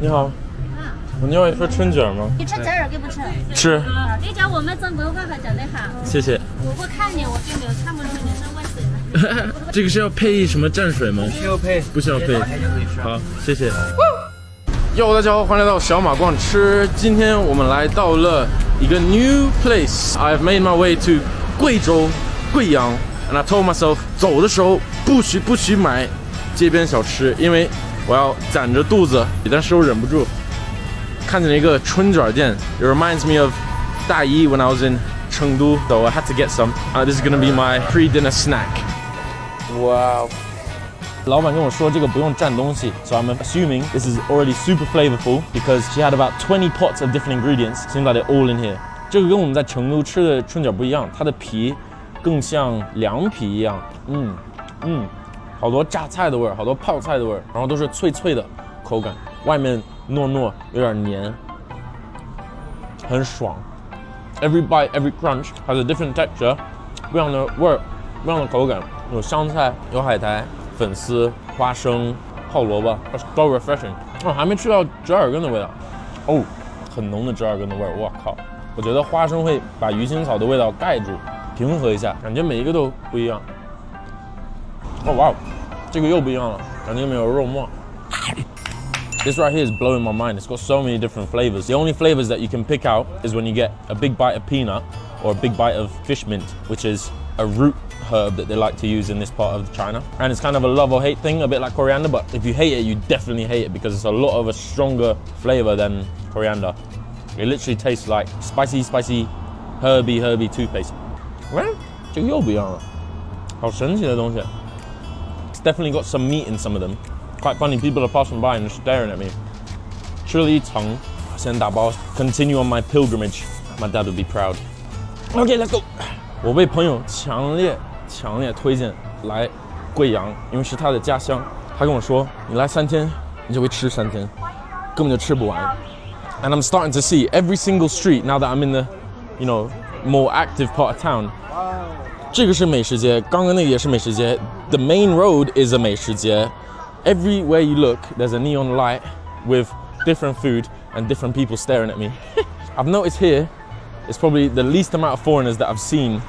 你好，你要一份春卷吗？你吃折耳给不吃？吃。你讲我们中国话讲得好。谢谢。我看你，我并没有看不出你是外省人。这个是要配什么蘸水吗？不需要配，不需要配。好，谢谢。哟，大家好，欢迎来到小马逛吃。今天我们来到了一个 new place. I've made my way to 贵州贵阳 ，and I told myself 走的时候不许买街边小吃，因为我要攒着肚子。但是又忍不住看见了一个春卷店。It reminds me of 大一 when I was in 成都 so I had to get some. This is gonna be my pre-dinner snack. Wow. 老板跟我说这个不用蘸东西 so I'm assuming this is already super flavorful because she had about 20 pots of different ingredients. Seems like they're all in here. 这个跟我们在成都吃的春卷不一样，它的皮更像凉皮一样。好多榨菜的味儿，好多泡菜的味儿，然后都是脆脆的口感，外面糯糯，有点黏，很爽。Every bite, every crunch has a different texture. 不一样的味儿，不一样的口感，有香菜，有海苔。粉丝、花生、泡萝卜 ，so refreshing。还没吃到折耳根的味道，很浓的折耳根的味儿，我靠！我觉得花生会把鱼腥草的味道盖住，平和一下，感觉每一个都不一样。哇，这个又不一样了，感觉没有肉末。This right here is blowing my mind. It's got so many different flavors. The only flavors that you can pick out is when you get a big bite of peanut or a big bite of fish mint, which is a root herb that they like to use in this part of China. And it's kind of a love or hate thing, a bit like coriander, but if you hate it, you definitely hate it because it's a lot of a stronger flavor than coriander. It literally tastes like spicy, herby toothpaste. 这个又不一样了，好神奇的东西。It's definitely got some meat in some of them. Quite funny, people are passing by and just staring at me. 吃了一层，先打包 continue on my pilgrimage. My dad would be proud. Okay, let's go. 我被朋友强烈推荐来贵阳，因为是他的家乡。他跟我说，你来3天，你就会吃3天，根本就吃不完。And I'm starting to see every single street now that I'm in the, more active part of town. 这个是美食街，刚刚那个也是美食街。The main road is a 美食街。Everywhere you look, there's a neon light with different food and different people staring at me. I've noticed here, it's probably the least amount of foreigners that I've seen.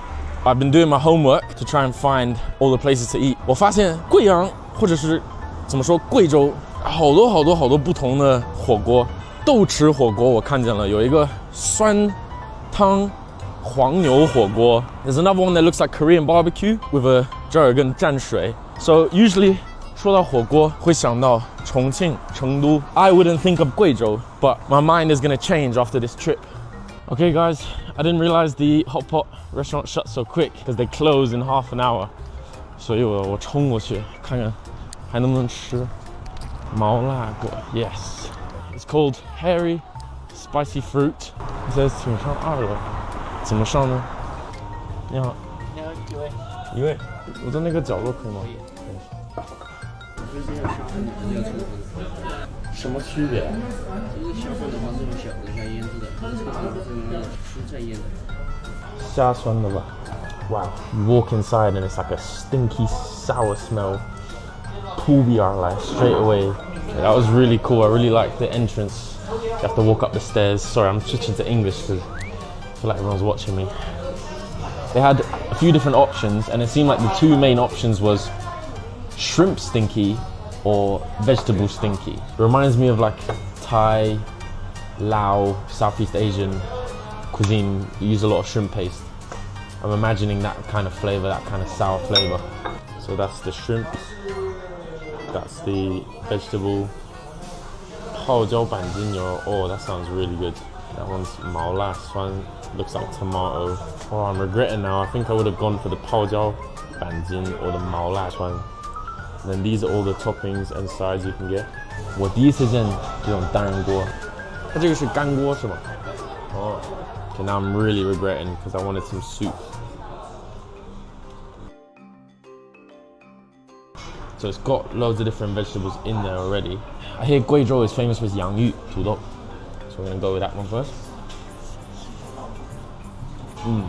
I've been doing my homework to try and find all the places to eat. 我发现贵阳或者是怎么说贵州，好多不同的火锅。豆豉火锅我看见了，有一个酸汤黄牛火锅。There's another one that looks like Korean barbecue with a 折耳根蘸水。So usually 说到火锅会想到重庆、成都。I wouldn't think of 贵州, but my mind is gonna change after this trip. Okay guys, I didn't realize the hot pot restaurant shut so quick because they close in half an hour. 所以我冲过去看看还能不能吃毛辣果。Yes, it's called hairy spicy fruit. It says 请上2楼，怎么上呢？你好，你好，一位，我在那个角落可以吗？什么区别？这个小份的话是用小龙虾腌制的，这个是用蔬菜腌的。虾酸的吧？ Wow. You walk inside and it's like a stinky, sour smell. 扑鼻而来 straight away. Yeah, that was really cool. I really liked the entrance. You have to walk up the stairs. Sorry, I'm switching to English because I feel like everyone's watching me. They had a few different options and it seemed like the two main options was shrimp stinky or vegetable stinky. It reminds me of like Thai, Lao, Southeast Asian cuisine. You use a lot of shrimp paste. I'm imagining that kind of flavor, that kind of sour flavor. So that's the shrimp. That's the vegetable. 泡椒板筋牛. Oh, that sounds really good. That one's 毛辣酸. Looks like tomato. Oh, I'm regretting now. I think I would have gone for the 泡椒板筋 or the 毛辣酸. And then these are all the toppings and sides you can get. 我第一次见这种单人锅。它这个是干锅是吗？哦。Okay, now I'm really regretting because I wanted some soup. So it's got loads of different vegetables in there already. I hear Guizhou is famous for its 洋芋土豆. So we're gonna go with that one first. And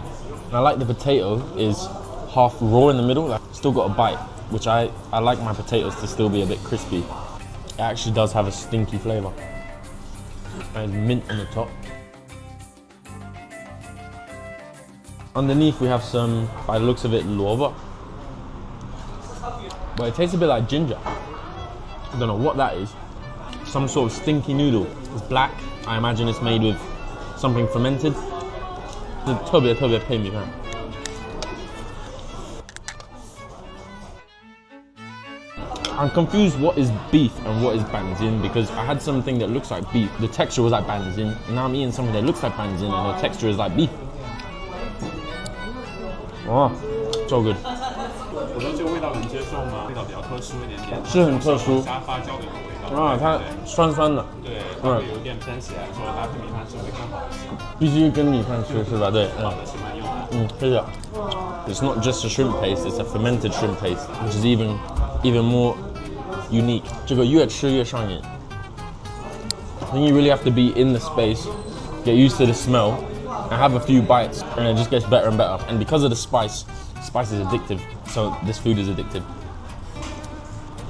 I like the potato is half raw in the middle, like still got a bite, which I like my potatoes to still be a bit crispy. It actually does have a stinky flavor. And mint on the top. Underneath we have some, by the looks of it, lava. But it tastes a bit like ginger. I don't know what that is. Some sort of stinky noodle. It's black. I imagine it's made with something fermented. 特别配米饭。I'm confused what is beef and what is banzin because I had something that looks like beef. The texture was like banzin, and now I'm eating something that looks like banzin and the texture is like beef. Oh, so good. 我说这个味道能接受吗？味道比较特殊一点点，是很特殊。沙发椒的一个味道。啊，它酸酸的。对，会有一点偏咸，说搭配米饭吃会更好一些。必须跟米饭吃是吧？对，好的，喜欢用的。谢谢。It's not just a shrimp paste; it's a fermented shrimp paste, which is even more unique. 这个越吃越上瘾。Then you really have to be in the space, get used to the smell, and have a few bites, and it just gets better and better. And because of the spice is addictive, so this food is addictive.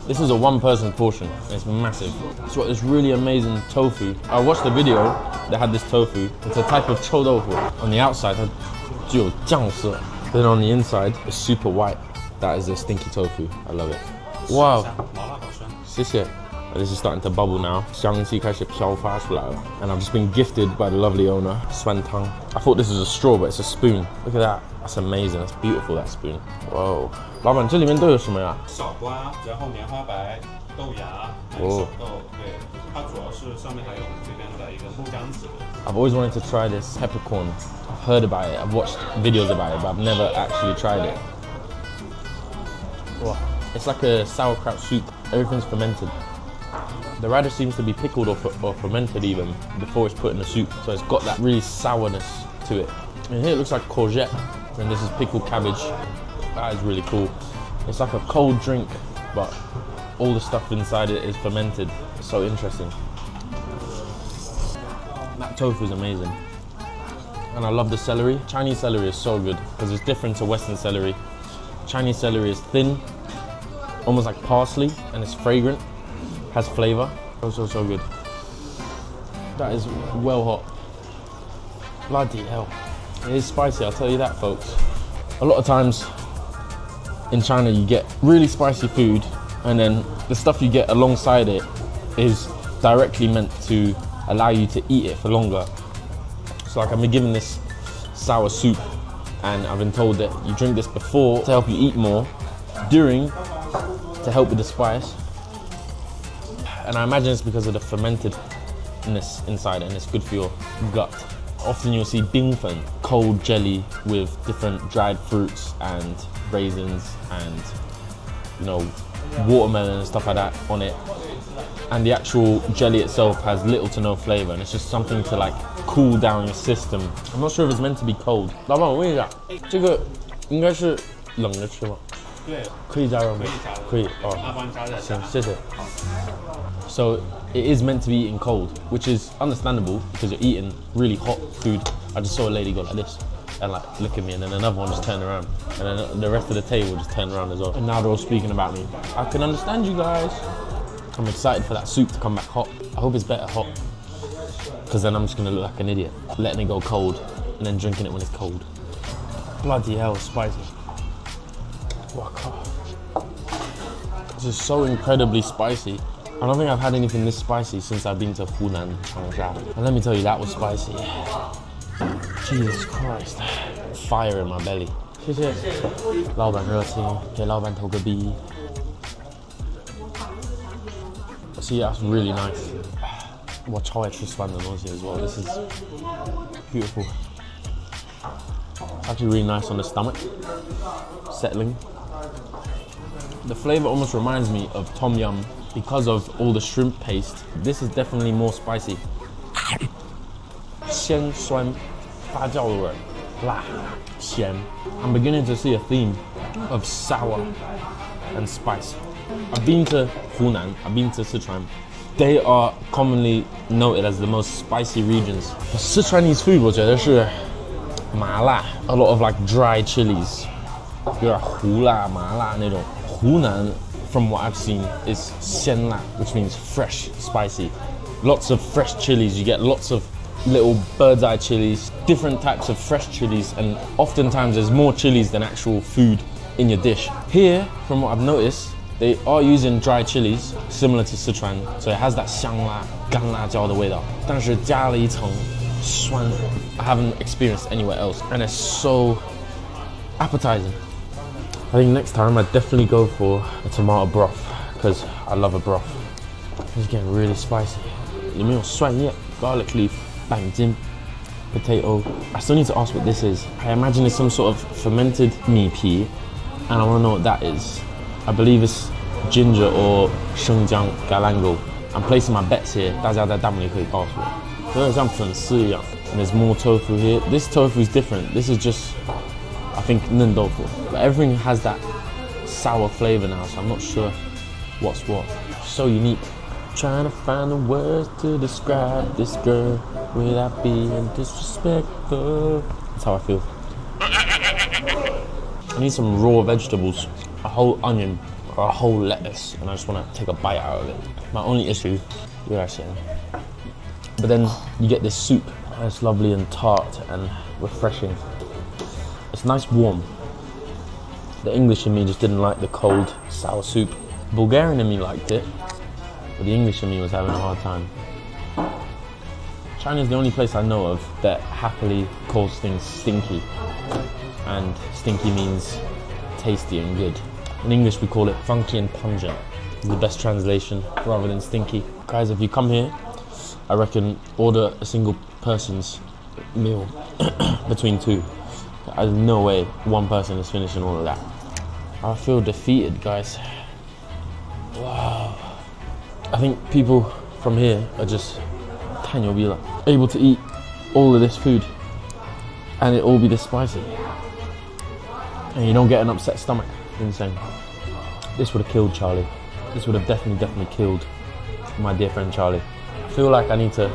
This is a one-person portion, and it's massive. It's got this really amazing tofu. I watched a video that had this tofu. It's a type of臭豆腐. On the outside, 它只有酱色. Then on the inside, it's super white. That is a stinky tofu. I love it. Wow. 麻辣好酸。谢谢. This is starting to bubble now. 香气开始飘发出来了. And I've just been gifted by the lovely owner, Swan Tang. I thought this was a straw, but it's a spoon. Look at that. That's amazing. That's beautiful, that spoon. Whoa. 老板，这里面都有什么呀？小瓜，然后棉花白、豆芽、还有手豆。对，它主要是上面还有我们这边的一个木姜子。I've always wanted to try this peppercorn. I've heard about it. I've watched videos about it, but I've never actually tried it. Wow. It's like a sauerkraut soup. Everything's fermented. The radish seems to be pickled or fermented even before it's put in the soup, so it's got that really sourness to it. And here it looks like courgette, and this is pickled cabbage. That is really cool. It's like a cold drink, but all the stuff inside it is fermented. It's so interesting. That tofu is amazing. And I love the celery. Chinese celery is so good because it's different to Western celery. Chinese celery is thin, almost like parsley, and it's fragrant. Has flavor. So good. That is well hot. Bloody hell. It is spicy, I'll tell you that, folks. A lot of times in China you get really spicy food and then the stuff you get alongside it is directly meant to allow you to eat it for longer. So like I've been given this sour soup and I've been told that you drink this before to help you eat more, during to help with the spice. And I imagine it's because of the fermentedness inside and it's good for your gut. Often you'll see bingfen, cold jelly with different dried fruits and raisins and, you know, watermelon and stuff like that on it. And the actual jelly itself has little to no flavor and it's just something to like cool down your system. I'm not sure if it's meant to be cold. 老板，我问一下，这个应该是冷着吃吗？对，可以加热吗？可以哦。那帮你加热一下。行，谢谢。So it is meant to be eaten cold, which is understandable because you're eating really hot food. I just saw a lady go like this and like look at me, and then another one just turned around, and then the rest of the table just turned around as well. And now they're all speaking about me. I can understand you guys. I'm excited for that soup to come back hot. I hope it's better hot, because then I'm just gonna look like an idiot, letting it go cold and then drinking it when it's cold. Bloody hell, spicy. Wow. This is so incredibly spicy. I don't think I've had anything this spicy since I've been to Hunan, Changsha. And let me tell you, that was spicy. Jesus Christ. Fire in my belly. 谢谢。老板热情，给老板投个币。See, that's really nice. 我超爱吃酸的东西 as well. This is beautiful. It's actually really nice on the stomach. Settling. The flavor almost reminds me of tom yum because of all the shrimp paste. This is definitely more spicy. 鲜酸发酵的味儿，辣咸。I'm beginning to see a theme of sour and spice. I've been to Hunan, I've been to Sichuan. They are commonly noted as the most spicy regions. Sichuanese food 我觉得是麻辣 a lot of like dry chilies. 有点胡辣麻辣那种。湖南 from what I've seen is 鲜辣 which means fresh, spicy. lots of fresh chilies. You get lots of little bird's eye chilies, different types of fresh chilies, and oftentimes there's more chilies than actual food in your dish. Here, from what I've noticed, they are using dry chilies, similar to Sichuan, so it has that 香辣干辣椒的味道，但是加了一层酸 I haven't experienced anywhere else, and it's so appetizing. I think next time I'd definitely go for a tomato broth, because I love a broth. It's getting really spicy. 里面有蒜叶 garlic leaf, 板筋 potato. I still need to ask what this is. I imagine it's some sort of fermented 米皮, and I want to know what that is. I believe it's ginger or 生姜 galangal. I'm placing my bets here. 大家在弹幕里可以告诉我。有点像粉丝一样。And there's more tofu here. This tofu is different. This is just, I think, 嫩豆腐. But everything has that sour flavor now, so I'm not sure what's what. So unique. Trying to find the words to describe this girl without being disrespectful. That's how I feel. I need some raw vegetables, a whole onion or a whole lettuce, and I just want to take a bite out of it. My only issue, but then you get this soup, and it's lovely and tart and refreshing. It's nice warm. The English in me just didn't like the cold sour soup. Bulgarian in me liked it, but the English in me was having a hard time. China is the only place I know of that happily calls things stinky. And stinky means tasty and good. In English we call it funky and pungent. It's the best translation rather than stinky. Guys, if you come here, I reckon order a single person's meal between two. There's no way one person is finishing all of that. I feel defeated, guys. Wow. I think people from here are just able to eat all of this food and it all be this spicy. And you don't get an upset stomach. Insane. This would have killed Charlie. This would have definitely killed my dear friend Charlie. I feel like I need to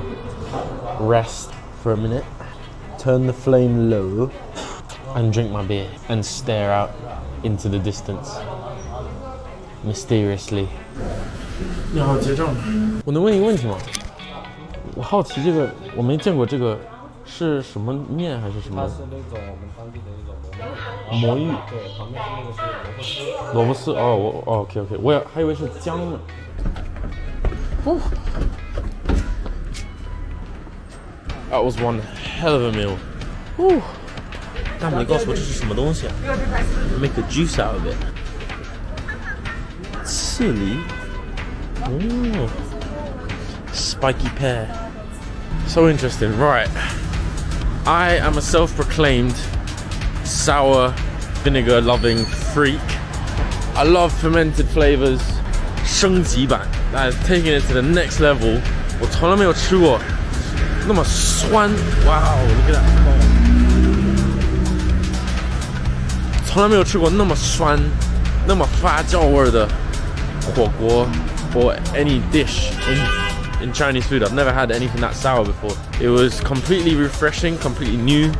rest for a minute, turn the flame low, and drink my beer and stare out into the distance. Mysteriously. 你好，结账。我能问一个问题吗？我好奇这个，我没见过这个是什么面还是什么？它是那种我们当地的那种魔芋。对，旁边那个是萝卜丝。哦，OK， 我也还以为是姜呢。哦。That was one hell of a meal. 哦。大美告诉我这是什么东西啊 ？Make a juice out of it. 刺梨。Oh. Spiky pear. So interesting. Right. I am a self-proclaimed sour vinegar loving freak. I love fermented flavors. 升级版 that is taking it to the next level. 我从来没有吃过那么酸。Wow, look at that. 从来没有吃过那么酸、那么发酵味的火锅 or any dish in Chinese food. I've never had anything that sour before. It was completely refreshing, completely new,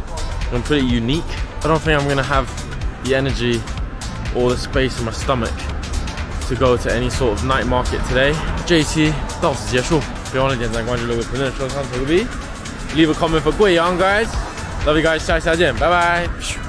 completely unique. I don't think I'm gonna have the energy or the space in my stomach to go to any sort of night market today. 这一期到此结束，别忘了点赞、关注、留个评论、收藏、投个币 ，leave a comment for 贵阳 guys. Love you guys， 下期再见，拜拜。